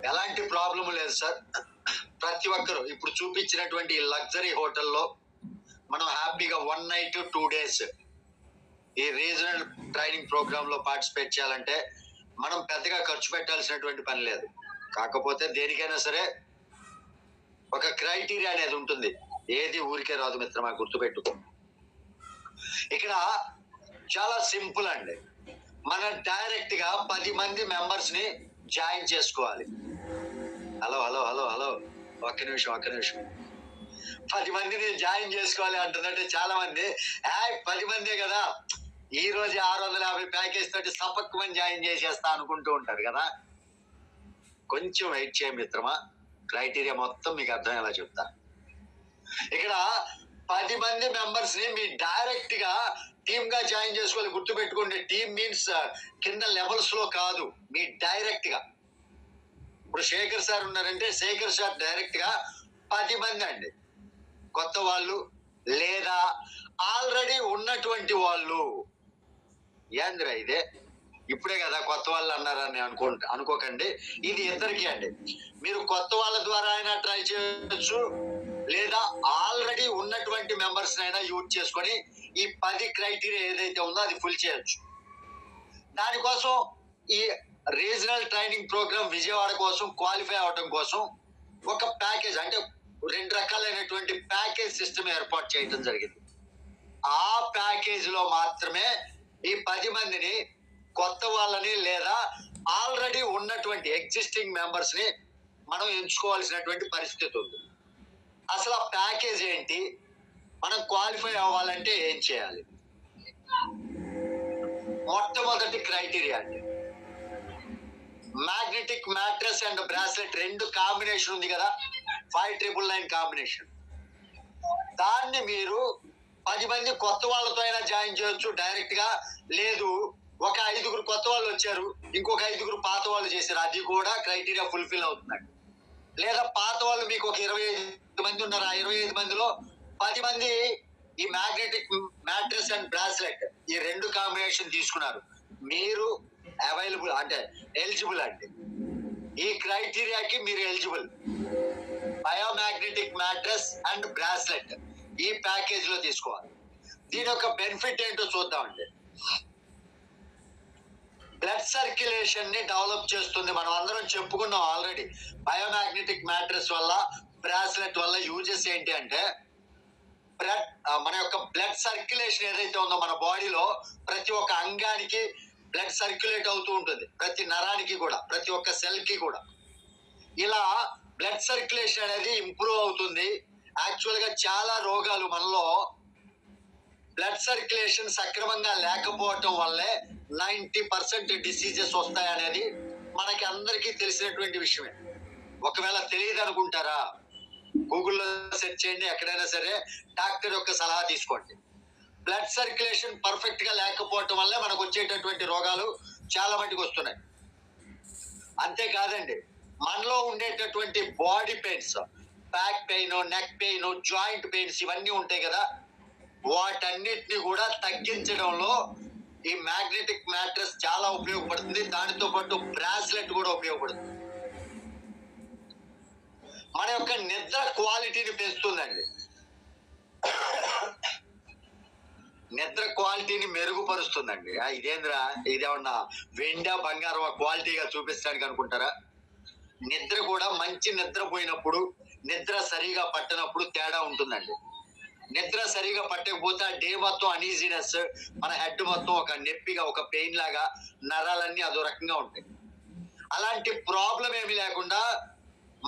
ఎలాంటి ప్రాబ్లం లేదు సార్. ప్రతి ఒక్కరు ఇప్పుడు చూపించినటువంటి లగ్జరీ హోటల్లో మనం హ్యాపీగా 1 నైట్ 2 డేస్ ఈ రీజనల్ ట్రైనింగ్ ప్రోగ్రామ్ లో పార్టిసిపేట్ చేయాలంటే మనం పెద్దగా ఖర్చు పెట్టాల్సినటువంటి పని లేదు. కాకపోతే దేనికైనా సరే ఒక క్రైటీరియా అనేది ఉంటుంది. ఏది ఊరికే రాదు మిత్రమా, గుర్తుపెట్టుకో. ఇక్కడ చాలా సింపుల్ అండి. మనం డైరెక్ట్ గా 10 మంది మెంబర్స్ ని జాయిన్ చేసుకోవాలి. హలో హలో హలో హలో ఒక్క నిమిషం 10 మందిని జాయిన్ చేసుకోవాలి అంటుందంటే చాలా మంది 10 మందే కదా, ఈ రోజు 650 ప్యాకేజ్ తోటి సపక్కు మంది జాయిన్ చేసేస్తా అనుకుంటూ ఉంటారు కదా. కొంచెం వెయిట్ చేయ మిత్రమా, క్రైటీరియా మొత్తం మీకు అర్థమయ్యేలా చెప్తా. ఇక్కడ 10 మంది మెంబర్స్ ని మీ డైరెక్ట్ గా టీమ్ గా జాయిన్ చేసుకోవాలి. గుర్తుపెట్టుకోండి, టీమ్ మీన్స్ కింద లెవెల్స్ లో కాదు, మీ డైరెక్ట్ గా. ఇప్పుడు శేఖర్ సార్ ఉన్నారంటే శేఖర్ సార్ డైరెక్ట్ గా 10 మంది అండి, కొత్త వాళ్ళు లేదా ఆల్రెడీ ఉన్నటువంటి వాళ్ళు. ఏంద్రా ఇదే ఇప్పుడే కదా కొత్త వాళ్ళు అన్నారని అనుకోకండి. ఇది ఇద్దరికి అండి. మీరు కొత్త వాళ్ళ ద్వారా అయినా ట్రై చేయొచ్చు, లేదా ఆల్రెడీ ఉన్నటువంటి మెంబర్స్ అయినా యూజ్ చేసుకొని ఈ 10 క్రైటీరియా ఏదైతే ఉందో అది ఫుల్ చేయొచ్చు. దానికోసం ఈ రీజనల్ ట్రైనింగ్ ప్రోగ్రామ్ విజయవాడ కోసం క్వాలిఫై అవడం కోసం ఒక ప్యాకేజ్, అంటే 2 రకాలైనటువంటి ప్యాకేజ్ సిస్టమ్ ఏర్పాటు చేయడం జరిగింది. ఆ ప్యాకేజ్ లో మాత్రమే ఈ 10 మందిని, కొత్త వాళ్ళని లేదా ఆల్రెడీ ఉన్నటువంటి ఎగ్జిస్టింగ్ మెంబర్స్ ని మనం ఎంచుకోవాల్సినటువంటి పరిస్థితి ఉంది. అసలు ఆ ప్యాకేజ్ ఏంటి, మనం క్వాలిఫై అవ్వాలంటే ఏం చేయాలి? మొట్టమొదటి క్రైటీరియా అండి, magnetic mattress and bracelet 2 combination ఉంది కదా, 5999 కాంబినేషన్. దాన్ని మీరు 10 మంది కొత్త వాళ్ళతో అయినా జాయిన్ చేయొచ్చు డైరెక్ట్ గా, లేదు ఒక 5గురు కొత్త వాళ్ళు వచ్చారు, ఇంకొక 5గురు పాత వాళ్ళు చేశారు, అది కూడా క్రైటీరియా ఫుల్ఫిల్ అవుతున్నాడు. లేదా పాత వాళ్ళు మీకు ఒక 25 మంది ఉన్నారు, ఆ 25 మందిలో 10 మంది ఈ మ్యాగ్నెటిక్ మ్యాట్రెస్ అండ్ బ్రాస్లెట్ ఈ 2 కాంబినేషన్ తీసుకున్నారు, మీరు అవైలబుల్ అంటే ఎలిజిబుల్ అండి. ఈ క్రైటీరియాకి మీరు eligible. Biomagnetic mattress and bracelet ఈ ప్యాకేజ్ లో తీసుకోవాలి. దీని యొక్క బెనిఫిట్ ఏంటో చూద్దామండి. బ్లడ్ సర్క్యులేషన్ ని డెవలప్ చేస్తుంది. మనం అందరం చెప్పుకున్నాం ఆల్రెడీ. బయోమాగ్నెటిక్ మ్యాట్రెస్ వల్ల, బ్రాస్లెట్ వల్ల యూజెస్ ఏంటి అంటే, మన యొక్క బ్లడ్ సర్క్యులేషన్ ఏదైతే ఉందో మన బాడీలో ప్రతి ఒక్క అంగానికి బ్లడ్ సర్క్యులేట్ అవుతూ ఉంటుంది, ప్రతి నరానికి కూడా, ప్రతి ఒక్క సెల్ కి కూడా. ఇలా బ్లడ్ సర్క్యులేషన్ అనేది ఇంప్రూవ్ అవుతుంది. యాక్చువల్ గా చాలా రోగాలు మనలో బ్లడ్ సర్క్యులేషన్ సక్రమంగా లేకపోవటం వల్లే 90% డిసీజెస్ వస్తాయి అనేది మనకి అందరికీ తెలిసినటువంటి విషయమే. ఒకవేళ తెలియదు అనుకుంటారా, గూగుల్లో సెర్చ్ చేయండి, ఎక్కడైనా సరే డాక్టర్ యొక్క సలహా తీసుకోండి. బ్లడ్ సర్క్యులేషన్ పర్ఫెక్ట్ గా లేకపోవటం వల్లే మనకు వచ్చేటటువంటి రోగాలు చాలా మటుకు వస్తున్నాయి. అంతేకాదండి, మనలో ఉండేటటువంటి body pains, back pain, neck pain, joint pains ఇవన్నీ ఉంటాయి కదా, వాటన్నిటిని కూడా తగ్గించడంలో ఈ మ్యాగ్నెటిక్ మ్యాట్రెస్ చాలా ఉపయోగపడుతుంది. దానితో పాటు బ్రాస్లెట్ కూడా ఉపయోగపడుతుంది. మన యొక్క నిద్ర క్వాలిటీని పెంచుతుందండి, నిద్ర క్వాలిటీని మెరుగుపరుస్తుందండి. ఇదేంద్రా, ఇదేమన్నా వెండా బంగారం క్వాలిటీగా చూపించడానికి అనుకుంటారా? నిద్ర కూడా మంచి నిద్ర పోయినప్పుడు, నిద్ర సరిగా పట్టనప్పుడు తేడా ఉంటుందండి. నిద్ర సరిగా పట్టకపోతే ఆ డే మొత్తం అనీజీనెస్, మన హెడ్ మొత్తం ఒక నొప్పిగా, ఒక పెయిన్ లాగా, నరాలన్నీ అదో రకంగా ఉంటాయి. అలాంటి ప్రాబ్లం ఏమి లేకుండా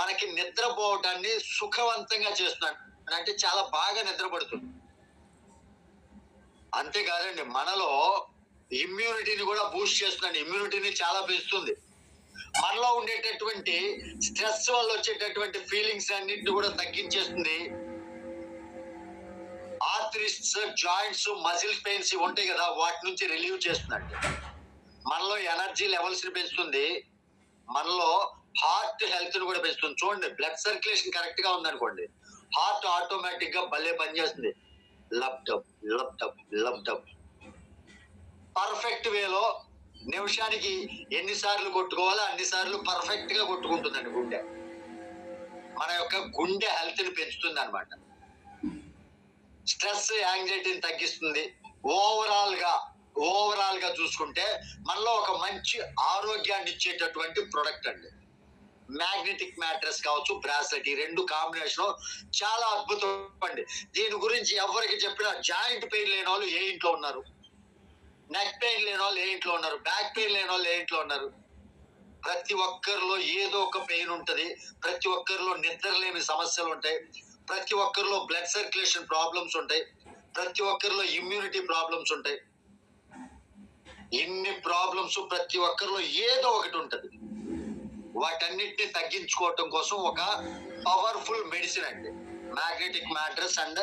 మనకి నిద్రపోవటాన్ని సుఖవంతంగా చేస్తున్నాడు, అంటే చాలా బాగా నిద్రపడుతుంది. అంతేకాదండి, మనలో ఇమ్యూనిటీని కూడా బూస్ట్ చేస్తుందండి, ఇమ్యూనిటీని చాలా పెంచుతుంది. మనలో ఉండేటటువంటి స్ట్రెస్ వల్ల వచ్చేటటువంటి ఫీలింగ్స్ అన్నింటిని కూడా తగ్గించేస్తుంది. ఆర్థరిటిస్, జాయింట్స్, మజిల్ పెయిన్స్ ఉంటాయి కదా, వాటి నుంచి రిలీవ్ చేస్తుందండి. మనలో ఎనర్జీ లెవెల్స్ ని పెంచుతుంది, మనలో హార్ట్ హెల్త్ ని కూడా పెంచుతుంది. చూడండి, బ్లడ్ సర్క్యులేషన్ కరెక్ట్ గా ఉందనుకోండి, హార్ట్ ఆటోమేటిక్ గా భలే పనిచేస్తుంది. Lub dub lub dub lub dub perfect వేలో నిమిషానికి ఎన్నిసార్లు కొట్టుకోవాలో అన్నిసార్లు పర్ఫెక్ట్ గా కొట్టుకుంటుందండి గుండె. మన యొక్క గుండె హెల్త్ ని పెంచుతుంది అనమాట. స్ట్రెస్ యాంగ్జైటీని తగ్గిస్తుంది. ఓవరాల్ గా చూసుకుంటే మనలో ఒక మంచి ఆరోగ్యాన్ని ఇచ్చేటటువంటి ప్రొడక్ట్ అండి. మ్యాగ్నెటిక్ మ్యాట్రెస్ కావచ్చు, బ్రాస్లెట్, ఈ రెండు కాంబినేషన్ చాలా అద్భుతం అండి. దీని గురించి ఎవరికి చెప్పినా జాయింట్ పెయిన్ లేని వాళ్ళు ఏ ఇంట్లో ఉన్నారు, నెక్ పెయిన్ లేని వాళ్ళు ఏ ఇంట్లో ఉన్నారు, బ్యాక్ పెయిన్ లేని వాళ్ళు ఏ ఇంట్లో ఉన్నారు? ప్రతి ఒక్కరిలో ఏదో ఒక పెయిన్ ఉంటది. ప్రతి ఒక్కరిలో నిద్ర లేని సమస్యలు ఉంటాయి. ప్రతి ఒక్కరిలో బ్లడ్ సర్క్యులేషన్ ప్రాబ్లమ్స్ ఉంటాయి. ప్రతి ఒక్కరిలో ఇమ్యూనిటీ ప్రాబ్లమ్స్ ఉంటాయి. ఇన్ని ప్రాబ్లమ్స్ ప్రతి ఒక్కరిలో ఏదో ఒకటి ఉంటది. వాటన్నిటిని తగ్గించుకోవటం కోసం ఒక పవర్ఫుల్ మెడిసిన్ అండి మ్యాగ్నెటిక్ మ్యాట్రెస్ అండ్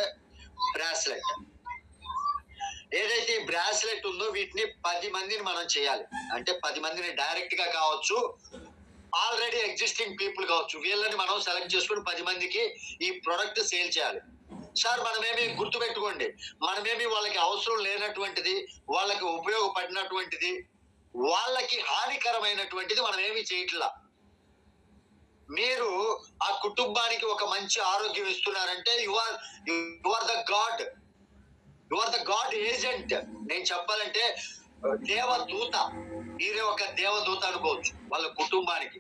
బ్రాస్లెట్. ఏదైతే ఈ బ్రాస్లెట్ ఉందో వీటిని 10 మందిని మనం చేయాలి. అంటే 10 మందిని డైరెక్ట్ గా కావచ్చు, ఆల్రెడీ ఎగ్జిస్టింగ్ పీపుల్ కావచ్చు, వీళ్ళని మనం సెలెక్ట్ చేసుకుని 10 మందికి ఈ ప్రొడక్ట్ సేల్ చేయాలి. సార్ మనమేమి గుర్తుపెట్టుకోండి, మనమేమి వాళ్ళకి అవసరం లేనటువంటిది, వాళ్ళకి ఉపయోగపడినటువంటిది, వాళ్ళకి హానికరమైనటువంటిది మనం ఏమి చేయట్లా. మీరు ఆ కుటుంబానికి ఒక మంచి ఆరోగ్యం ఇస్తున్నారంటే you are the god, you are the god agent. నేను చెప్పాలంటే దేవదూత, మీరే ఒక దేవదూత అనుకోవచ్చు. వాళ్ళ కుటుంబానికి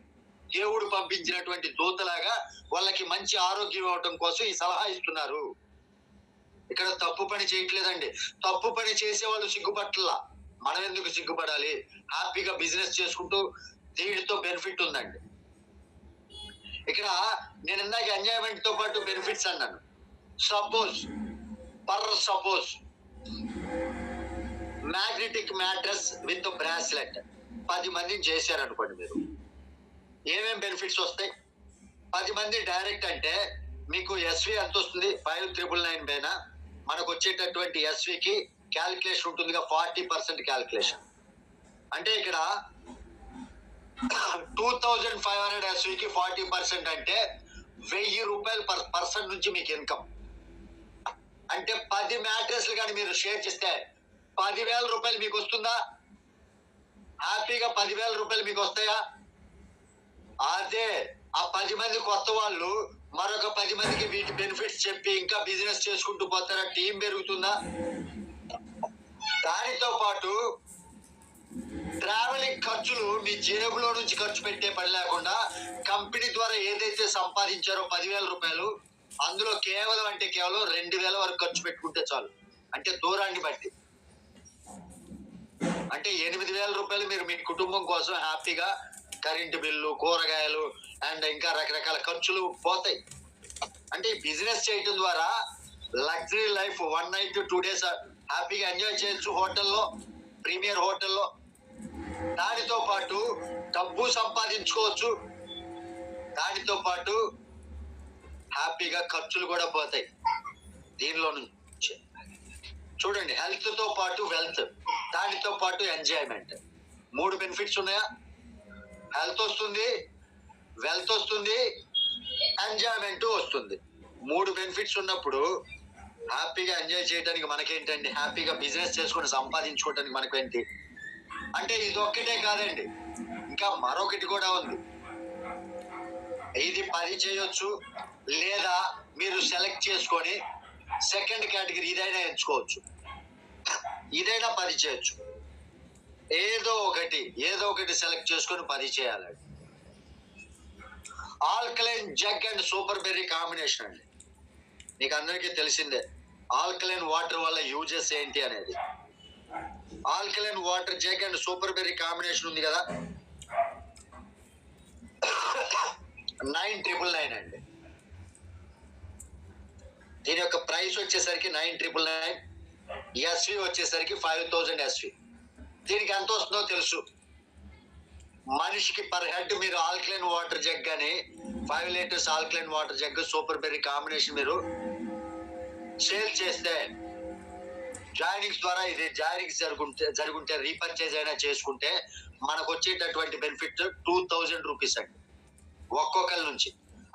దేవుడు పంపించినటువంటి దూతలాగా వాళ్ళకి మంచి ఆరోగ్యం ఇవ్వటం కోసం ఈ సలహా ఇస్తున్నారు. ఇక్కడ తప్పు పని చేయట్లేదండి. తప్పు పని చేసే వాళ్ళు సిగ్గుపట్ల, మనం ఎందుకు సిగ్గుపడాలి? హ్యాపీగా బిజినెస్ చేసుకుంటూ దీనితో బెనిఫిట్ ఉందండి. ఇక్కడ నేను ఇందాక ఎంజాయ్మెంట్ తో పాటు బెనిఫిట్స్ అన్నాను. Suppose magnetic mattress with bracelet 10 మందిని చేశారనుకోండి, మీరు ఏమేం బెనిఫిట్స్ వస్తాయి? 10 మంది డైరెక్ట్ అంటే మీకు ఎస్వి ఎంత వస్తుంది? 5999 పైన మనకు వచ్చేటటువంటి ఎస్వికి క్యాల్కులేషన్ ఉంటుందిగా, 40% క్యాల్కులేషన్. అంటే ఇక్కడ 2500 ఎస్వికి 40% అంటే 1000 రూపాయలు పర్ పర్సన్ నుంచి మీకు ఇన్కమ్. అంటే 10 మ్యాట్రెస్లు కానీ మీరు షేర్ చేస్తే 10,000 రూపాయలు మీకు వస్తుందా? హ్యాపీగా 10,000 రూపాయలు మీకు వస్తాయా? అదే ఆ 10 మంది కొత్త వాళ్ళు మరొక 10 మందికి వీటి బెనిఫిట్స్ చెప్పి ఇంకా బిజినెస్ చేసుకుంటూ పోతారా? టీం పెరుగుతుందా? దానితో పాటు ట్రావెలింగ్ ఖర్చులు మీ జేబులో నుంచి ఖర్చు పెట్టే పని లేకుండా కంపెనీ ద్వారా ఏదైతే సంపాదించారో 10,000 రూపాయలు, అందులో కేవలం 2,000 వరకు ఖర్చు పెట్టుకుంటే చాలు. అంటే దూరాన్ని బట్టి అంటే 8,000 రూపాయలు మీరు మీ కుటుంబం కోసం హ్యాపీగా కరెంటు బిల్లు, కూరగాయలు అండ్ ఇంకా రకరకాల ఖర్చులు పోతాయి. అంటే ఈ బిజినెస్ చేయటం ద్వారా లగ్జరీ లైఫ్ 1 నైట్ 2 డేస్ హ్యాపీగా ఎంజాయ్ చేయొచ్చు హోటల్లో, ప్రీమియర్ హోటల్లో. దానితో పాటు డబ్బు సంపాదించుకోవచ్చు. దానితో పాటు హ్యాపీగా ఖర్చులు కూడా పోతాయి దీనిలో నుంచి. చూడండి, హెల్త్ తో పాటు వెల్త్, దానితో పాటు ఎంజాయ్మెంట్, 3 బెనిఫిట్స్ ఉన్నాయా? హెల్త్ వస్తుంది, వెల్త్ వస్తుంది, ఎంజాయ్మెంట్ వస్తుంది. 3 బెనిఫిట్స్ ఉన్నప్పుడు హ్యాపీగా ఎంజాయ్ చేయడానికి మనకేంటండి? హ్యాపీగా బిజినెస్ చేసుకుని సంపాదించుకోవడానికి మనకేంటి? అంటే ఇది ఒక్కటే కాదండి, ఇంకా మరొకటి కూడా ఉంది. ఇది 10 చేయొచ్చు, లేదా మీరు సెలెక్ట్ చేసుకొని సెకండ్ కేటగిరీ ఇదైనా ఎంచుకోవచ్చు. ఇదైనా 10 చేయొచ్చు. ఏదో ఒకటి సెలెక్ట్ చేసుకొని 10 చేయాలండి. Alkaline jug and super berry combination అండి. మీకు అందరికీ తెలిసిందే ఆల్కలైన్ వాటర్ వల్ల యూజెస్ ఏంటి అనేది. Alkaline water jug and super berry combination ఉంది కదా, 9,999 అండి. దీని యొక్క ప్రైస్ వచ్చేసరికి 9,999. ఎస్వి వచ్చేసరికి 5,000 ఎస్వి. దీనికి ఎంత వస్తుందో తెలుసు. మనిషికి పర్ హెడ్ మీరు ఆల్కలైన్ వాటర్ జగ్ కానీ 5 litres alkaline water jug super berry combination మీరు సేల్ చేస్తే, జాయినింగ్స్ ద్వారా ఇది జాయినింగ్స్ జరుగుంటే రీపర్చేజ్ అయినా చేసుకుంటే మనకు వచ్చేటటువంటి బెనిఫిట్ 2,000 రూపీస్ అండి ఒక్కొక్కరి నుంచి.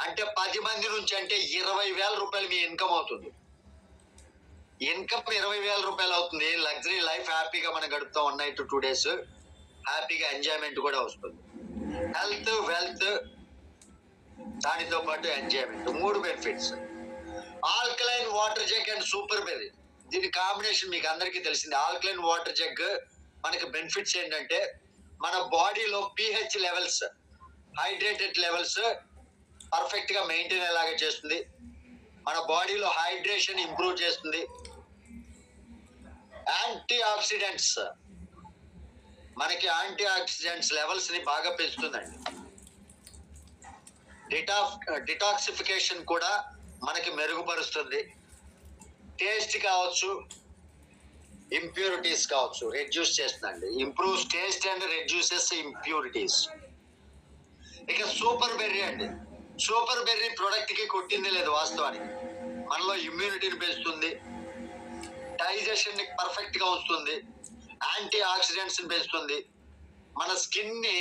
అంటే 10 మంది నుంచి అంటే 20,000 రూపాయలు మీ ఇన్కమ్ అవుతుంది. ఇన్కమ్ 20,000 రూపాయలు అవుతుంది. లగ్జరీ లైఫ్ హ్యాపీగా మనం గడుపుతాం 1 నైట్ 2 డేస్. హ్యాపీగా ఎంజాయ్మెంట్ కూడా వస్తుంది. హెల్త్, వెల్త్, దానితో పాటు enjoyment, 3 benefits. Alkaline water jug and super berry, దీని కాంబినేషన్ మీకు అందరికీ తెలిసింది. ఆల్కలైన్ వాటర్ జగ్ మనకి బెనిఫిట్స్ ఏంటంటే మన బాడీలో pH levels, hydrated levels perfect గా మెయింటైన్ అయ్యేలాగా చేస్తుంది. మన బాడీలో హైడ్రేషన్ ఇంప్రూవ్ చేస్తుంది. యాంటీ ఆక్సిడెంట్స్, మనకి యాంటీ ఆక్సిడెంట్స్ లెవెల్స్ ని బాగా పెంచుతుందండి. డిటాక్సిఫికేషన్ కూడా మనకి మెరుగుపరుస్తుంది. టేస్ట్ కావచ్చు, ఇంప్యూరిటీస్ కావచ్చు, రెడ్యూస్ చేస్తుందండి. Improves taste and reduces impurities. ఇక సూపర్ బెర్రీ అండి. సూపర్ బెర్రీ ప్రొడక్ట్ కి కొట్టింది లేదు వాస్తవానికి. మనలో ఇమ్యూనిటీని పెంచుతుంది, డైజెషన్ ని పర్ఫెక్ట్ గా ఉంచుతుంది, యాంటీ ఆక్సిడెంట్స్ ని పెంచుతుంది, మన స్కిన్ ని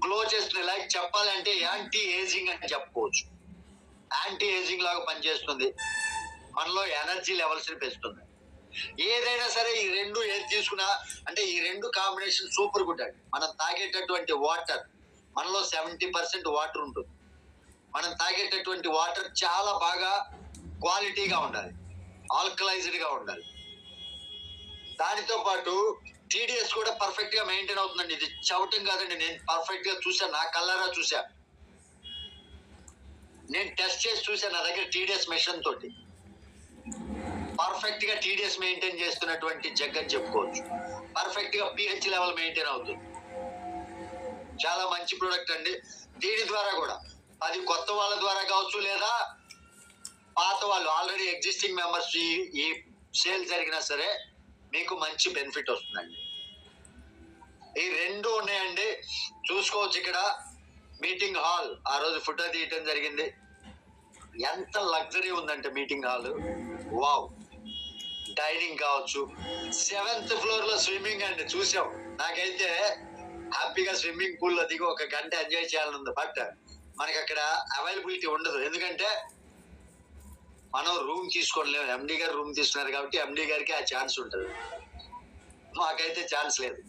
గ్లో చేస్తుంది. లైక్ చెప్పాలంటే యాంటీ ఏజింగ్ అని చెప్పుకోవచ్చు. యాంటీ ఏజింగ్ లాగా పనిచేస్తుంది, మనలో ఎనర్జీ లెవెల్స్ ని పెంచుతుంది. ఏదైనా సరే ఈ రెండు ఏది తీసుకున్నా అంటే ఈ రెండు కాంబినేషన్ సూపర్ గుడ్ అండి. మనం తాగేటటువంటి వాటర్, మనలో 70% వాటర్ ఉంటుంది. మనం తాగేటటువంటి వాటర్ చాలా బాగా క్వాలిటీగా ఉండాలి, ఆల్కలైజ్డ్ గా ఉండాలి. దానితో పాటు టీడీఎస్ కూడా పర్ఫెక్ట్ గా మెయింటైన్ అవుతుందండి. ఇది చవటం కాదండి, నేను పర్ఫెక్ట్ గా చూసాను, నా కళ్ళారా చూసా, నేను టెస్ట్ చేసి చూసాను. నా దగ్గర టీడీఎస్ మెషిన్ తోటి పర్ఫెక్ట్ గా టీడీఎస్ మెయింటైన్ చేస్తున్నటువంటి జగ్ అని చెప్పుకోవచ్చు. పర్ఫెక్ట్ గా pH లెవెల్ మెయింటైన్ అవుతుంది. చాలా మంచి ప్రోడక్ట్ అండి. దీని ద్వారా కూడా అది కొత్త వాళ్ళ ద్వారా కావచ్చు, లేదా పాత వాళ్ళు ఆల్రెడీ ఎగ్జిస్టింగ్ మెంబర్స్ ఈ సేల్ జరిగినా సరే మీకు మంచి బెనిఫిట్ వస్తుందండి. ఈ రెండు ఉన్నాయండి, చూసుకోవచ్చు. ఇక్కడ మీటింగ్ హాల్, ఆ రోజు ఫోటో తీయటం జరిగింది. ఎంత లగ్జరీ ఉందంటే మీటింగ్ హాల్, వావ్. డైనింగ్ కావచ్చు, 7th ఫ్లోర్ లో స్విమ్మింగ్ అండి, చూసాం. నాకైతే హ్యాపీగా స్విమ్మింగ్ పూల్ లో దిగి 1 గంట ఎంజాయ్ చేయాలని ఉంది. బట్ మనకి అక్కడ అవైలబిలిటీ ఉండదు, ఎందుకంటే మనం రూమ్ తీసుకోలేము. ఎండి గారు రూమ్ తీసుకున్నారు కాబట్టి ఎండి గారికి ఆ ఛాన్స్ ఉంటుంది, మాకైతే ఛాన్స్ లేదు.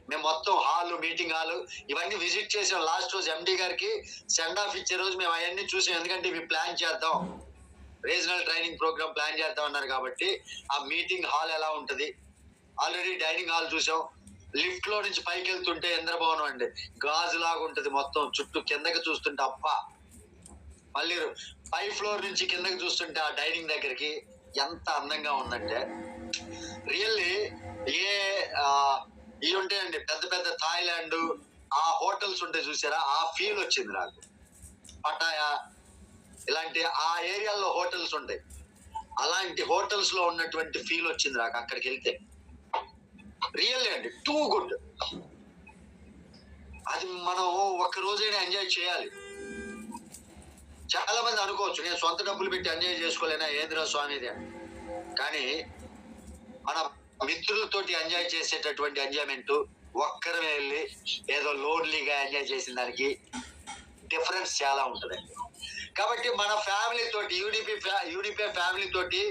మేము మొత్తం హాల్, మీటింగ్ హాల్ ఇవన్నీ విజిట్ చేసాం. లాస్ట్ రోజు ఎండి గారికి సెండ్ ఆఫ్ ఇచ్చే రోజు మేము అవన్నీ చూసాం. ఎందుకంటే ఇవి ప్లాన్ చేద్దాం, రీజనల్ ట్రైనింగ్ ప్రోగ్రామ్ ప్లాన్ చేద్దాం అన్నారు కాబట్టి ఆ మీటింగ్ హాల్ ఎలా ఉంటది. ఆల్రెడీ డైనింగ్ హాల్ చూసాం. లిఫ్ట్ లో నుంచి పైకి వెళ్తుంటే ఇంద్రభవనం అండి, గాజు లాగా ఉంటది మొత్తం. చుట్టూ కిందకి చూస్తుంటే అబ్బా. మళ్ళీ 5th ఫ్లోర్ నుంచి కిందకి చూస్తుంటే ఆ డైనింగ్ దగ్గరికి ఎంత అందంగా ఉందంటే రియల్లీ ఇవి ఉంటాయండి పెద్ద పెద్ద థాయిలాండ్ ఆ హోటల్స్ ఉంటాయి చూసారా, ఆ ఫీల్ వచ్చింది నాకు. పటాయా ఇలాంటి ఆ ఏరియాలో హోటల్స్ ఉంటాయి, అలాంటి హోటల్స్ లో ఉన్నటువంటి ఫీల్ వచ్చింది నాకు అక్కడికి వెళ్తే. రియల్లీ అండి, టూ గుడ్. అది మనం ఒక్క రోజైనా ఎంజాయ్ చేయాలి. చాలా మంది అనుకోవచ్చు నేను సొంత డబ్బులు పెట్టి ఎంజాయ్ చేసుకోలేనా ఏంద్రా స్వామిది అని. కానీ మన మిత్రులతోటి ఎంజాయ్ చేసేటటువంటి ఎంజాయ్మెంట్ ఒక్కరే వెళ్ళి ఏదో లోన్లీగా ఎంజాయ్ చేసిన దానికి డిఫరెన్స్ చాలా ఉంటుందండి. కాబట్టి మన ఫ్యామిలీ తోటి యూనిపే ఫ్యామిలీ తోటి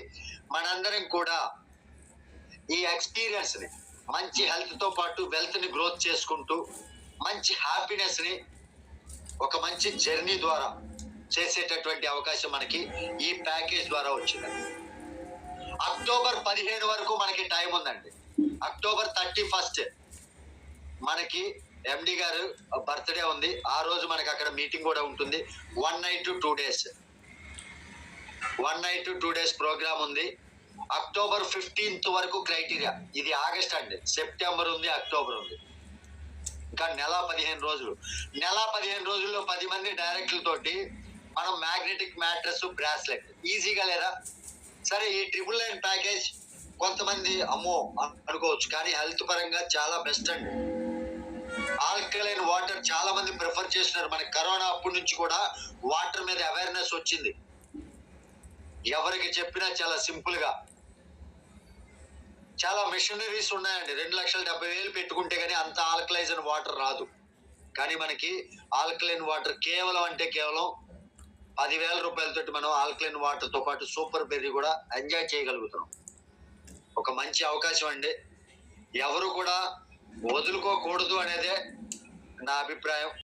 మనందరం కూడా ఈ ఎక్స్పీరియన్స్ ని మంచి హెల్త్ తో పాటు వెల్త్ ని గ్రోత్ చేసుకుంటూ మంచి హ్యాపీనెస్ ని ఒక మంచి జర్నీ ద్వారా చేసేటటువంటి అవకాశం మనకి ఈ ప్యాకేజ్ ద్వారా వచ్చింది. అక్టోబర్ 15 వరకు మనకి టైం ఉందండి. అక్టోబర్ 31 మనకి ఎండి గారు బర్త్డే ఉంది. ఆ రోజు మనకి అక్కడ మీటింగ్ కూడా ఉంటుంది. 1 night 2 days 1 night 2 days programme ఉంది. అక్టోబర్ 15th వరకు క్రైటీరియా. ఇది ఆగస్ట్ అండి, సెప్టెంబర్ ఉంది, అక్టోబర్ ఉంది, ఇంకా నెల 15 రోజులు. నెల 15 రోజుల్లో 10 మంది డైరెక్టర్లతోటి మనం మ్యాగ్నెటిక్ మ్యాట్రెస్, బ్రాస్లెట్ ఈజీగా లేదా. సరే ఈ 999 ప్యాకేజ్ కొంతమంది అమ్మో అనుకోవచ్చు, కానీ హెల్త్ పరంగా చాలా బెస్ట్ అండి. ఆల్కలైన్ వాటర్ చాలా మంది ప్రిఫర్ చేస్తున్నారు. మనకి కరోనా అప్పటి నుంచి కూడా వాటర్ మీద అవేర్నెస్ వచ్చింది. ఎవరికి చెప్పినా చాలా సింపుల్ గా చాలా మెషినరీస్ ఉన్నాయండి. 2,70,000 పెట్టుకుంటే గానీ అంత ఆల్కలైజ్డ్ వాటర్ రాదు. కానీ మనకి ఆల్కలైన్ వాటర్ కేవలం అంటే కేవలం 10,000 రూపాయలతోటి మనం ఆల్కలైన్ వాటర్ తో పాటు సూపర్ బెర్రీ కూడా ఎంజాయ్ చేయగలుగుతున్నాం. ఒక మంచి అవకాశం అండి. ఎవరు కూడా వదులుకోకూడదు అనేదే నా అభిప్రాయం.